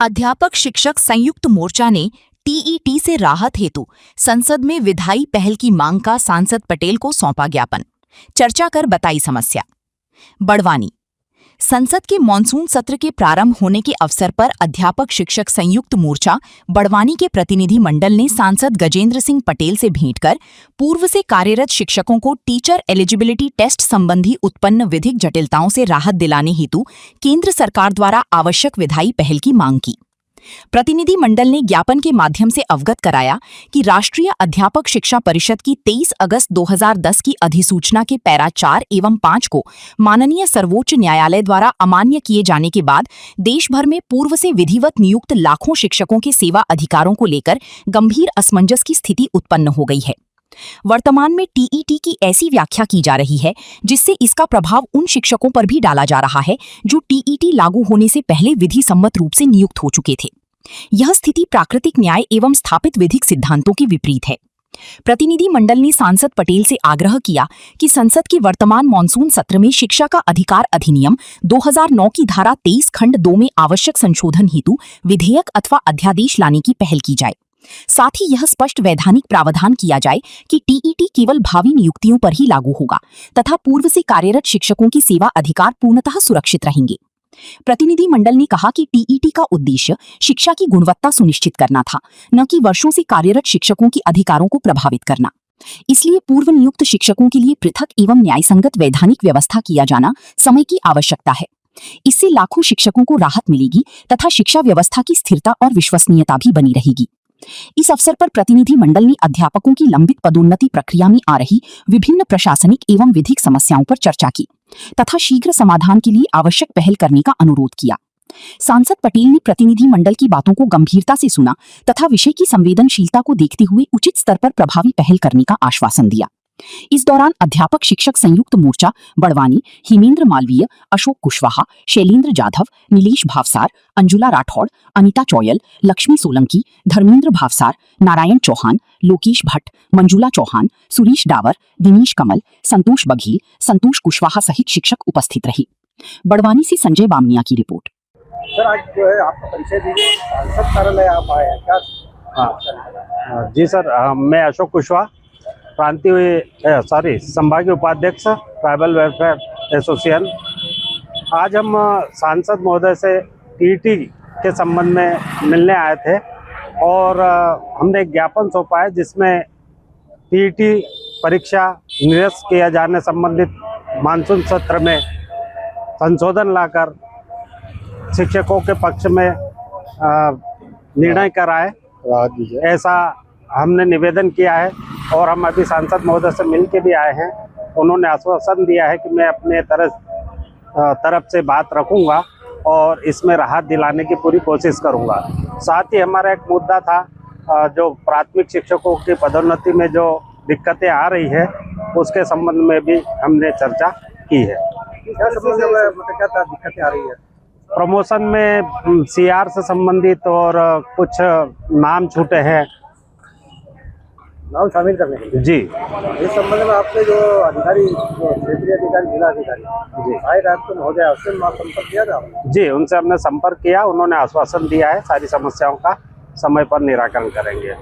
अध्यापक शिक्षक संयुक्त मोर्चा ने टीईटी से राहत हेतु संसद में विधायी पहल की मांग का सांसद पटेल को सौंपा ज्ञापन। चर्चा कर बताई समस्या। बड़वानी संसद के मॉनसून सत्र के प्रारंभ होने के अवसर पर अध्यापक शिक्षक संयुक्त मोर्चा बड़वानी के प्रतिनिधि मंडल ने सांसद गजेंद्र सिंह पटेल से भेंट कर पूर्व से कार्यरत शिक्षकों को टीचर एलिजिबिलिटी टेस्ट संबंधी उत्पन्न विधिक जटिलताओं से राहत दिलाने हेतु केंद्र सरकार द्वारा आवश्यक विधायी पहल की मांग की। प्रतिनिधि मंडल ने ज्ञापन के माध्यम से अवगत कराया कि राष्ट्रीय अध्यापक शिक्षा परिषद की 23 अगस्त 2010 की अधिसूचना के पैरा 4 एवं 5 को माननीय सर्वोच्च न्यायालय द्वारा अमान्य किए जाने के बाद देश भर में पूर्व से विधिवत नियुक्त लाखों शिक्षकों के सेवा अधिकारों को लेकर गंभीर असमंजस की स्थिति उत्पन्न हो गई है। वर्तमान में टीईटी की ऐसी व्याख्या की जा रही है जिससे इसका प्रभाव उन शिक्षकों पर भी डाला जा रहा है जो टीईटी लागू होने से पहले विधि सम्मत रूप से नियुक्त हो चुके थे। यह स्थिति प्राकृतिक न्याय एवं स्थापित विधिक सिद्धांतों के विपरीत है। प्रतिनिधि मंडल ने सांसद पटेल से आग्रह किया कि संसद के वर्तमान मॉनसून सत्र में शिक्षा का अधिकार अधिनियम 2009 की धारा 23 खंड 2 में आवश्यक संशोधन हेतु विधेयक अथवा अध्यादेश लाने की पहल की जाए। साथ ही यह स्पष्ट वैधानिक प्रावधान किया जाए कि टीईटी केवल भावी नियुक्तियों पर ही लागू होगा तथा पूर्व से कार्यरत शिक्षकों की सेवा अधिकार पूर्णतः सुरक्षित रहेंगे। प्रतिनिधि मंडल ने कहा कि टीईटी का उद्देश्य शिक्षा की गुणवत्ता सुनिश्चित करना था, न कि वर्षों से कार्यरत शिक्षकों के अधिकारों को प्रभावित करना। इसलिए पूर्व नियुक्त शिक्षकों के लिए पृथक एवं न्यायसंगत वैधानिक व्यवस्था किया जाना समय की आवश्यकता है। इससे लाखों शिक्षकों को राहत मिलेगी तथा शिक्षा व्यवस्था की स्थिरता और विश्वसनीयता भी बनी रहेगी। इस अवसर पर प्रतिनिधि मंडल ने अध्यापकों की लंबित पदोन्नति प्रक्रिया में आ रही विभिन्न प्रशासनिक एवं विधिक समस्याओं पर चर्चा की तथा शीघ्र समाधान के लिए आवश्यक पहल करने का अनुरोध किया। सांसद पटेल ने प्रतिनिधि मंडल की बातों को गंभीरता से सुना तथा विषय की संवेदनशीलता को देखते हुए उचित स्तर पर प्रभावी पहल करने का आश्वासन दिया। इस दौरान अध्यापक शिक्षक संयुक्त मोर्चा बड़वानी, हिमेंद्र मालवीय, अशोक कुशवाहा, शैलेंद्र जाधव, नीलेश भावसार, अंजुला राठौड़, अनिता चौयल, लक्ष्मी सोलंकी, धर्मेंद्र भावसार, नारायण चौहान, लोकेश भट्ट, मंजुला चौहान, सुरेश डावर, दिनेश कमल, संतोष बघेल, संतोष कुशवाहा सहित शिक्षक उपस्थित रहे। बड़वानी से संजय बामनिया की रिपोर्ट। सर, आज जो है आपका परिचय दीजिए, सांसद कार्यालय आप आए हैं क्या? जी सर, मैं अशोक कुशवाहा, संभागीय उपाध्यक्ष ट्राइबल वेलफेयर एसोसिएशन। आज हम सांसद महोदय से टीईटी के संबंध में मिलने आए थे और हमने एक ज्ञापन सौंपा है जिसमें टीईटी परीक्षा निरस्त किया जाने संबंधित मानसून सत्र में संशोधन लाकर शिक्षकों के पक्ष में निर्णय कराए, ऐसा हमने निवेदन किया है। और हम अभी सांसद महोदय से मिल के भी आए हैं। उन्होंने आश्वासन दिया है कि मैं अपने तरफ से बात रखूंगा और इसमें राहत दिलाने की पूरी कोशिश करूंगा। साथ ही हमारा एक मुद्दा था, जो प्राथमिक शिक्षकों की पदोन्नति में जो दिक्कतें आ रही है उसके संबंध में भी हमने चर्चा की है। क्या दिक्कतें आ रही है? प्रमोशन में सीआर से संबंधित और कुछ नाम छूटे हैं, नाम शामिल करने के लिए। जी, इस संबंध में आपने जो अधिकारी, क्षेत्रीय अधिकारी, जिला अधिकारी जी आए रात महोदय, उससे संपर्क किया था? जी, उनसे हमने संपर्क किया। उन्होंने आश्वासन दिया है सारी समस्याओं का समय पर निराकरण करेंगे।